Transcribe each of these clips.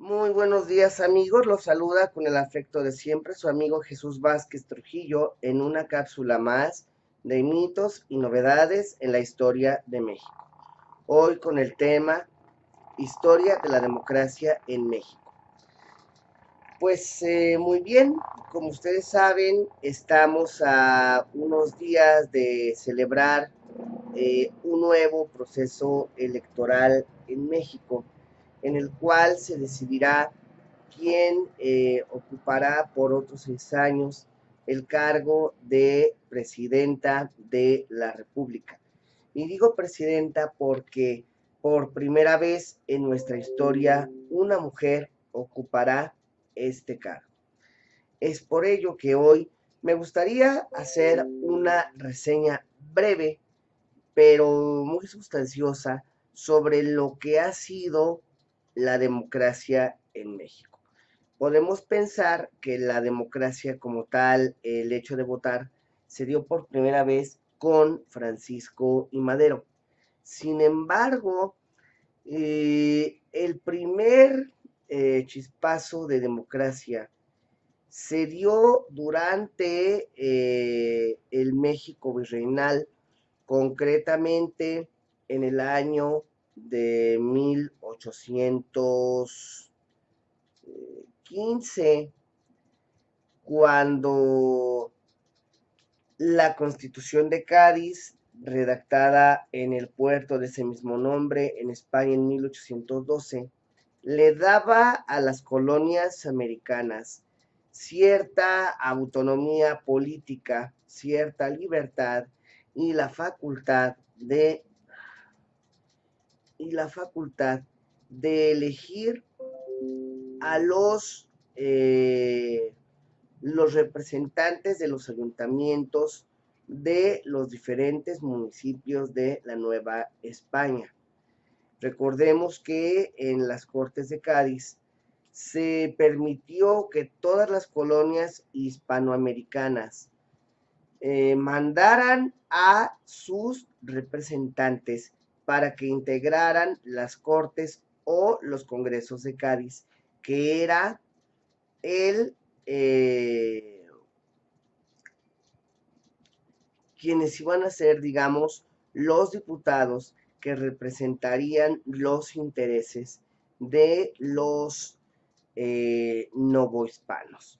Muy buenos días amigos, los saluda con el afecto de siempre su amigo Jesús Vázquez Trujillo en una cápsula más de mitos y novedades en la historia de México. Hoy con el tema Historia de la democracia en México. Pues muy bien, como ustedes saben, estamos a unos días de celebrar un nuevo proceso electoral en México, en el cual se decidirá quién ocupará por otros 6 años el cargo de presidenta de la República. Y digo presidenta porque por primera vez en nuestra historia una mujer ocupará este cargo. Es por ello que hoy me gustaría hacer una reseña breve, pero muy sustanciosa, sobre lo que ha sido la democracia en México. Podemos pensar que la democracia como tal, el hecho de votar, se dio por primera vez con Francisco y Madero. Sin embargo, el primer chispazo de democracia se dio durante el México virreinal, concretamente en el año de 1815, cuando la Constitución de Cádiz, redactada en el puerto de ese mismo nombre en España en 1812, le daba a las colonias americanas cierta autonomía política, cierta libertad y la facultad de elegir a los representantes de los ayuntamientos de los diferentes municipios de la Nueva España. Recordemos que en las Cortes de Cádiz se permitió que todas las colonias hispanoamericanas mandaran a sus representantes para que integraran las Cortes o los Congresos de Cádiz, que era el quienes iban a ser, digamos, los diputados que representarían los intereses de los novohispanos.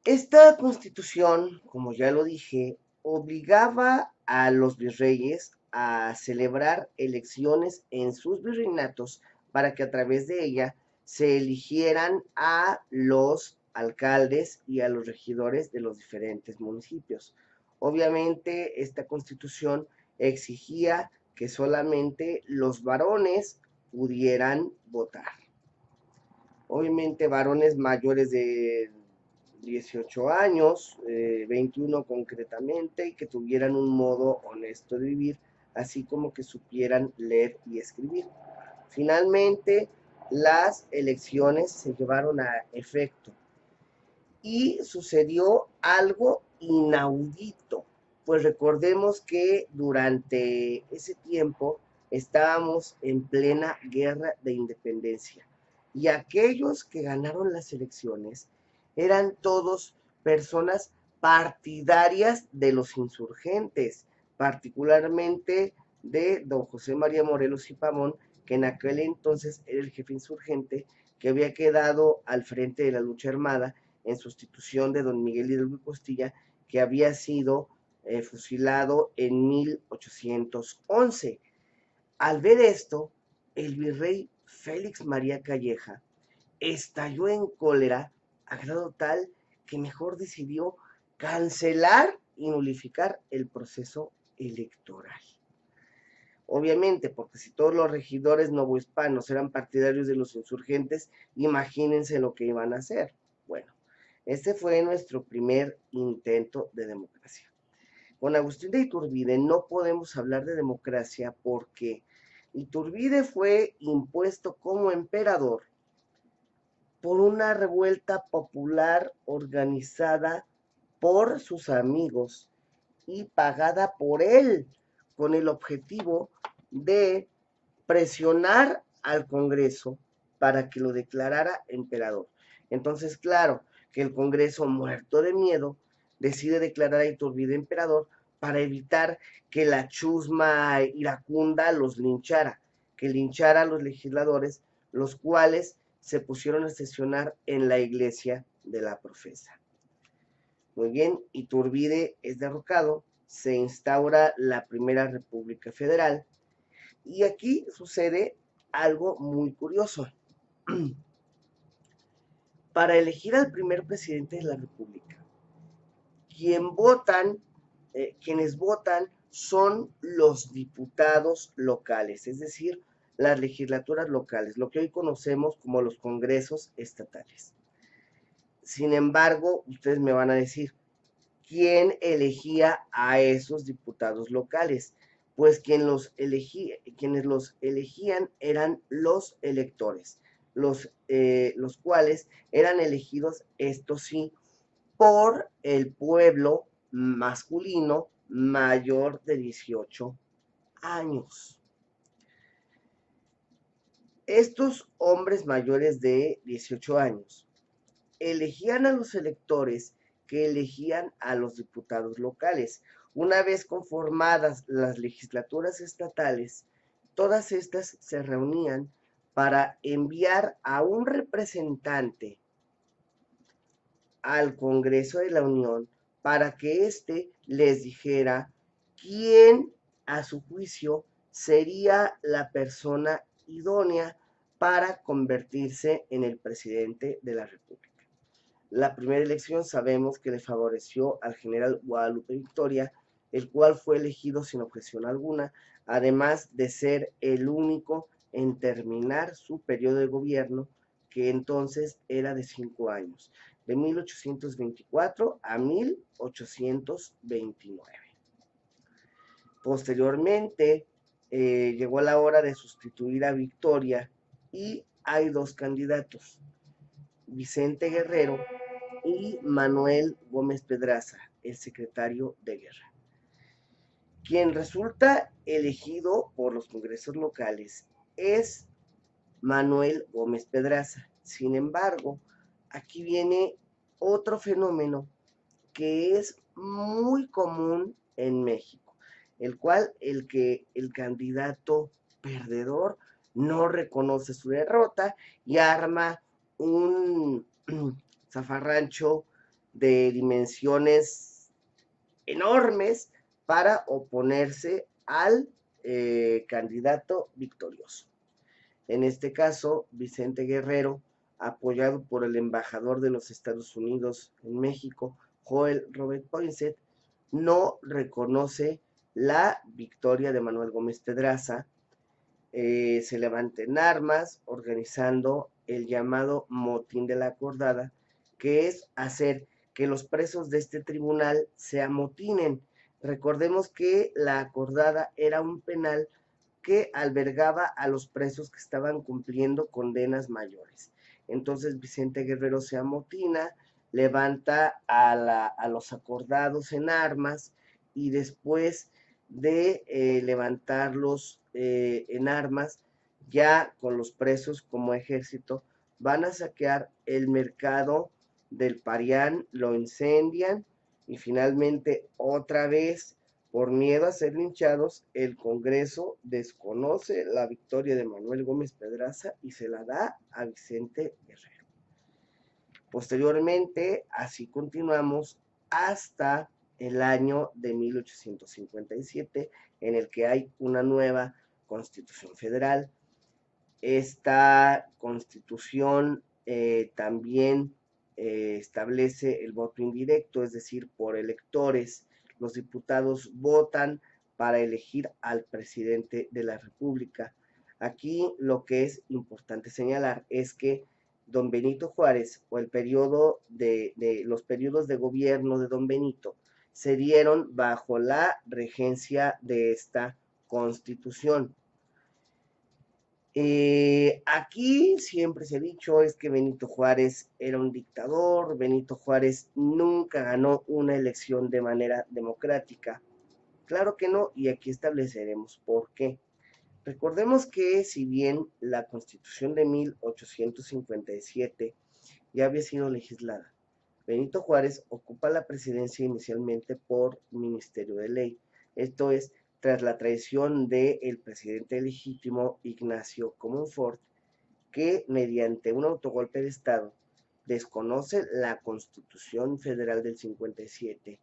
Esta constitución, como ya lo dije, obligaba a los virreyes a celebrar elecciones en sus virreinatos para que a través de ella se eligieran a los alcaldes y a los regidores de los diferentes municipios. Obviamente, esta constitución exigía que solamente los varones pudieran votar. Obviamente, varones mayores de 18 años, 21 concretamente, y que tuvieran un modo honesto de vivir, así como que supieran leer y escribir. Finalmente, las elecciones se llevaron a efecto y sucedió algo inaudito, pues recordemos que durante ese tiempo estábamos en plena guerra de independencia y aquellos que ganaron las elecciones eran todos personas partidarias de los insurgentes, particularmente de don José María Morelos y Pavón, que en aquel entonces era el jefe insurgente que había quedado al frente de la lucha armada en sustitución de don Miguel Hidalgo y Costilla, que había sido fusilado en 1811. Al ver esto, el virrey Félix María Calleja estalló en cólera a grado tal que mejor decidió cancelar y nulificar el proceso electoral. Obviamente, porque si todos los regidores novohispanos eran partidarios de los insurgentes, imagínense lo que iban a hacer. Bueno, este fue nuestro primer intento de democracia. Con Agustín de Iturbide no podemos hablar de democracia porque Iturbide fue impuesto como emperador por una revuelta popular organizada por sus amigos y pagada por él, con el objetivo de presionar al Congreso para que lo declarara emperador. Entonces, claro, que el Congreso, muerto de miedo, decide declarar a Iturbide emperador para evitar que la chusma iracunda los linchara, que linchara a los legisladores, los cuales se pusieron a sesionar en la iglesia de la profesa. Muy bien, Iturbide es derrocado, se instaura la Primera República Federal y aquí sucede algo muy curioso. Para elegir al primer presidente de la República, quienes votan son los diputados locales, es decir, las legislaturas locales, lo que hoy conocemos como los congresos estatales. Sin embargo, ustedes me van a decir, ¿quién elegía a esos diputados locales? Pues quienes los elegían eran los electores, los cuales eran elegidos, esto sí, por el pueblo masculino mayor de 18 años. Estos hombres mayores de 18 años elegían a los electores que elegían a los diputados locales. Una vez conformadas las legislaturas estatales, todas estas se reunían para enviar a un representante al Congreso de la Unión para que éste les dijera quién, a su juicio, sería la persona idónea para convertirse en el presidente de la República. La primera elección sabemos que le favoreció al general Guadalupe Victoria, el cual fue elegido sin objeción alguna, además de ser el único en terminar su periodo de gobierno, que entonces era de 5 años, de 1824 a 1829. Posteriormente, llegó la hora de sustituir a Victoria y hay dos candidatos, Vicente Guerrero y Manuel Gómez Pedraza, el secretario de guerra. Quien resulta elegido por los congresos locales es Manuel Gómez Pedraza. Sin embargo, aquí viene otro fenómeno que es muy común en México, el cual el candidato perdedor no reconoce su derrota y arma un zafarrancho de dimensiones enormes para oponerse al candidato victorioso. En este caso, Vicente Guerrero, apoyado por el embajador de los Estados Unidos en México, Joel Robert Poinsett, no reconoce la victoria de Manuel Gómez Pedraza. Se levanta en armas, organizando el llamado motín de la acordada, que es hacer que los presos de este tribunal se amotinen. Recordemos que la acordada era un penal que albergaba a los presos que estaban cumpliendo condenas mayores. Entonces Vicente Guerrero se amotina, levanta a los acordados en armas y después de levantarlos en armas, ya con los presos como ejército, van a saquear el mercado del Parián, lo incendian y finalmente otra vez, por miedo a ser linchados, el Congreso desconoce la victoria de Manuel Gómez Pedraza y se la da a Vicente Guerrero. Posteriormente, así continuamos hasta el año de 1857, en el que hay una nueva Constitución Federal. Esta Constitución también establece el voto indirecto, es decir, por electores. Los diputados votan para elegir al presidente de la República. Aquí lo que es importante señalar es que don Benito Juárez o los periodos de gobierno de don Benito se dieron bajo la regencia de esta Constitución. Aquí siempre se ha dicho es que Benito Juárez era un dictador, Benito Juárez nunca ganó una elección de manera democrática. Claro que no, y aquí estableceremos por qué. Recordemos que si bien la Constitución de 1857 ya había sido legislada, Benito Juárez ocupa la presidencia inicialmente por ministerio de ley, esto es, tras la traición del presidente legítimo Ignacio Comonfort, que mediante un autogolpe de Estado desconoce la Constitución Federal del 57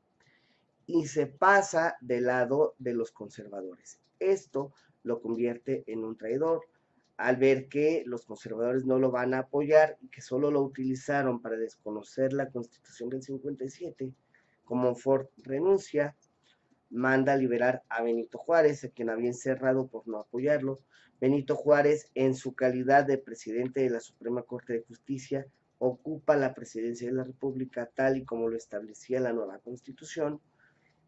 y se pasa del lado de los conservadores. Esto lo convierte en un traidor al ver que los conservadores no lo van a apoyar y que solo lo utilizaron para desconocer la Constitución del 57. Como Ford renuncia, manda a liberar a Benito Juárez, a quien había encerrado por no apoyarlo. Benito Juárez, en su calidad de presidente de la Suprema Corte de Justicia, ocupa la presidencia de la República tal y como lo establecía la nueva Constitución.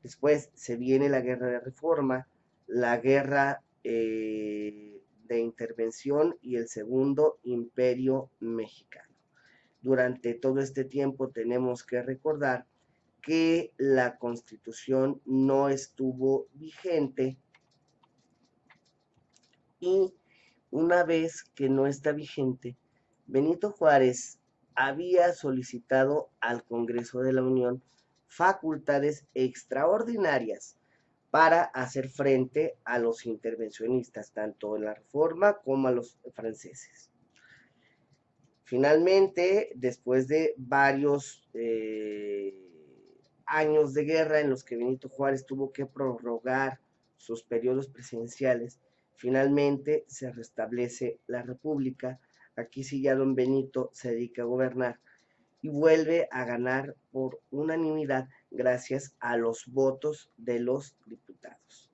Después se viene la guerra de reforma, la guerra de intervención y el segundo imperio mexicano. Durante todo este tiempo tenemos que recordar que la Constitución no estuvo vigente y una vez que no está vigente, Benito Juárez había solicitado al Congreso de la Unión facultades extraordinarias para hacer frente a los intervencionistas, tanto en la Reforma como a los franceses. Finalmente, después de varios años de guerra en los que Benito Juárez tuvo que prorrogar sus periodos presidenciales, finalmente se restablece la República. Aquí sí ya don Benito se dedica a gobernar y vuelve a ganar por unanimidad gracias a los votos de los diputados.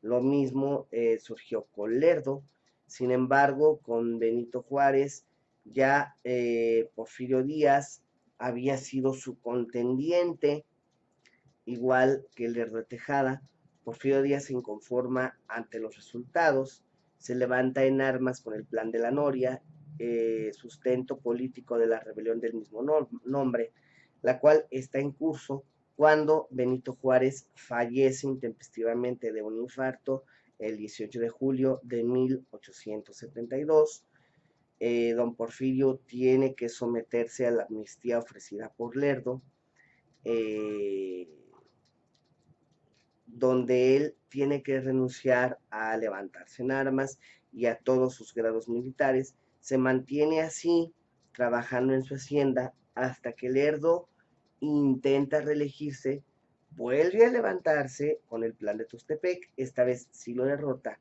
Lo mismo surgió con Lerdo, sin embargo, con Benito Juárez, ya Porfirio Díaz había sido su contendiente, igual que Lerdo de Tejada. Porfirio Díaz se inconforma ante los resultados, se levanta en armas con el Plan de la Noria, sustento político de la rebelión del mismo nombre, la cual está en curso cuando Benito Juárez fallece intempestivamente de un infarto el 18 de julio de 1872. Don Porfirio tiene que someterse a la amnistía ofrecida por Lerdo, eh, donde él tiene que renunciar a levantarse en armas y a todos sus grados militares. Se mantiene así, trabajando en su hacienda, hasta que Lerdo intenta reelegirse, vuelve a levantarse con el plan de Tustepec, esta vez sí lo derrota,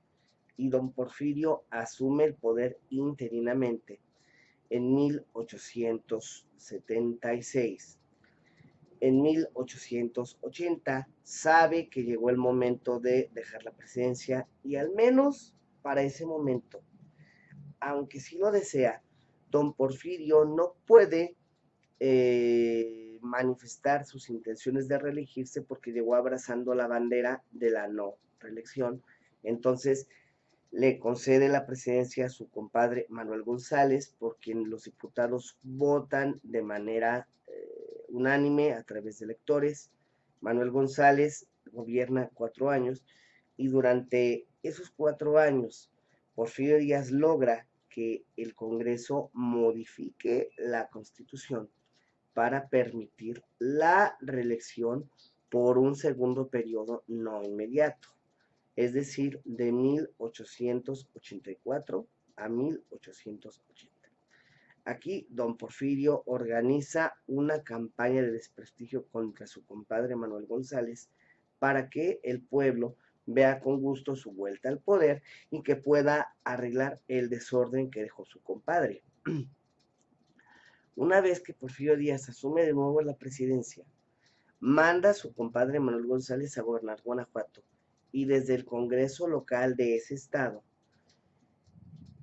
y don Porfirio asume el poder interinamente en 1876. En 1880 sabe que llegó el momento de dejar la presidencia y al menos para ese momento, aunque sí lo desea, don Porfirio no puede manifestar sus intenciones de reelegirse porque llegó abrazando la bandera de la no reelección. Entonces le concede la presidencia a su compadre Manuel González, por quien los diputados votan de manera unánime a través de electores. Manuel González gobierna 4 años y durante esos 4 años Porfirio Díaz logra que el Congreso modifique la Constitución para permitir la reelección por un segundo periodo no inmediato, es decir, de 1884 a 1880. Aquí don Porfirio organiza una campaña de desprestigio contra su compadre Manuel González para que el pueblo vea con gusto su vuelta al poder y que pueda arreglar el desorden que dejó su compadre. Una vez que Porfirio Díaz asume de nuevo la presidencia, manda a su compadre Manuel González a gobernar Guanajuato y desde el Congreso local de ese estado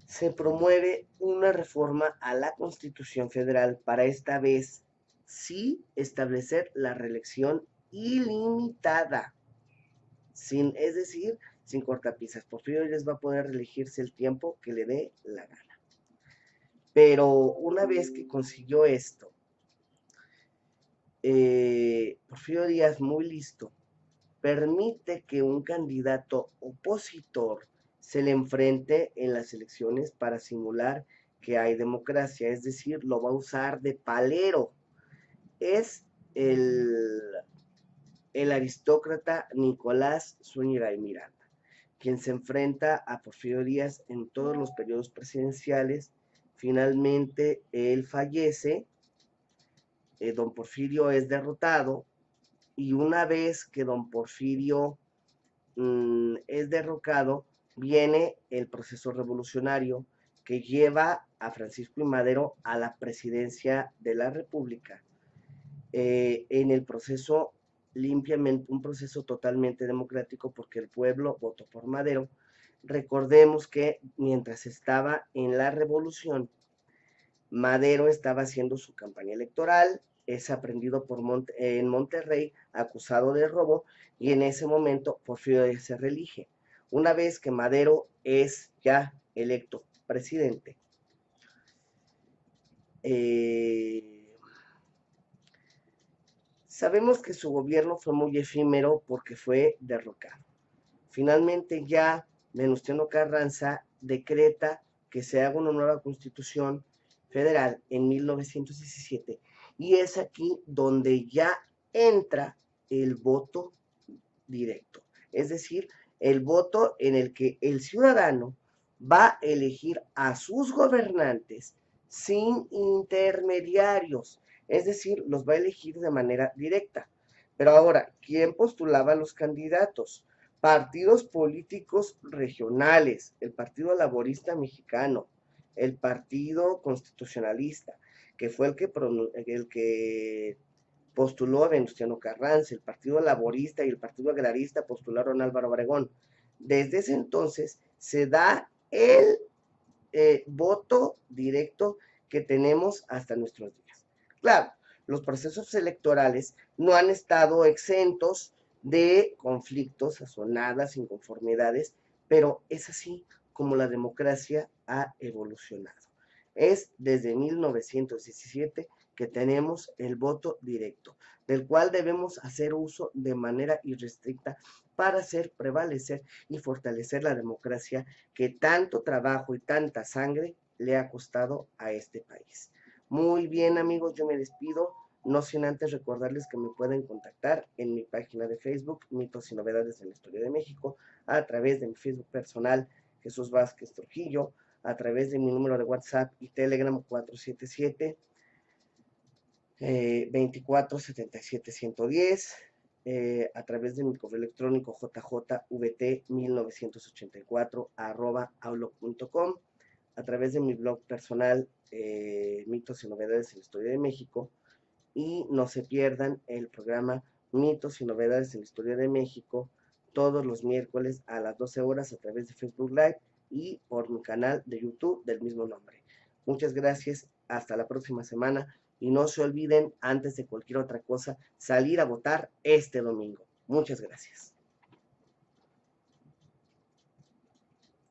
se promueve una reforma a la Constitución Federal para esta vez sí establecer la reelección ilimitada, es decir, sin cortapisas. Porfirio Díaz va a poder reelegirse el tiempo que le dé la gana. Pero una vez que consiguió esto, Porfirio Díaz, muy listo, permite que un candidato opositor se le enfrente en las elecciones para simular que hay democracia, es decir, lo va a usar de palero. Es el, el aristócrata Nicolás Zúñiga y Miranda, quien se enfrenta a Porfirio Díaz en todos los periodos presidenciales. Finalmente, él fallece, don Porfirio es derrotado, y una vez que don Porfirio es derrocado, viene el proceso revolucionario que lleva a Francisco I. Madero a la presidencia de la República. En el proceso limpiamente, un proceso totalmente democrático porque el pueblo votó por Madero. Recordemos que mientras estaba en la revolución, Madero estaba haciendo su campaña electoral, es aprendido en Monterrey, acusado de robo, y en ese momento Porfirio Díaz se reelige. Una vez que Madero es ya electo presidente, sabemos que su gobierno fue muy efímero porque fue derrocado. Finalmente ya Venustiano Carranza decreta que se haga una nueva constitución federal en 1917, y es aquí donde ya entra el voto directo, es decir, el voto en el que el ciudadano va a elegir a sus gobernantes sin intermediarios, es decir, los va a elegir de manera directa. Pero ahora, ¿quién postulaba a los candidatos? Partidos políticos regionales, el Partido Laborista Mexicano, el Partido Constitucionalista, que fue el que postuló a Venustiano Carranza, el Partido Laborista y el Partido Agrarista postularon a Álvaro Obregón. Desde ese entonces se da el voto directo que tenemos hasta nuestros días. Claro, los procesos electorales no han estado exentos de conflictos, sazonadas, inconformidades, pero es así como la democracia ha evolucionado. Es desde 1917 que tenemos el voto directo, del cual debemos hacer uso de manera irrestricta para hacer prevalecer y fortalecer la democracia que tanto trabajo y tanta sangre le ha costado a este país. Muy bien, amigos, yo me despido, no sin antes recordarles que me pueden contactar en mi página de Facebook, Mitos y Novedades de la Historia de México, a través de mi Facebook personal, Jesús Vázquez Trujillo, a través de mi número de WhatsApp y Telegram 477 2477-110, a través de mi correo electrónico jjvt1984 a través de mi blog personal, Mitos y Novedades en la Historia de México, y no se pierdan el programa Mitos y Novedades en la Historia de México todos los miércoles a las 12 horas a través de Facebook Live y por mi canal de YouTube del mismo nombre. Muchas gracias, hasta la próxima semana, y no se olviden, antes de cualquier otra cosa, salir a votar este domingo. Muchas gracias.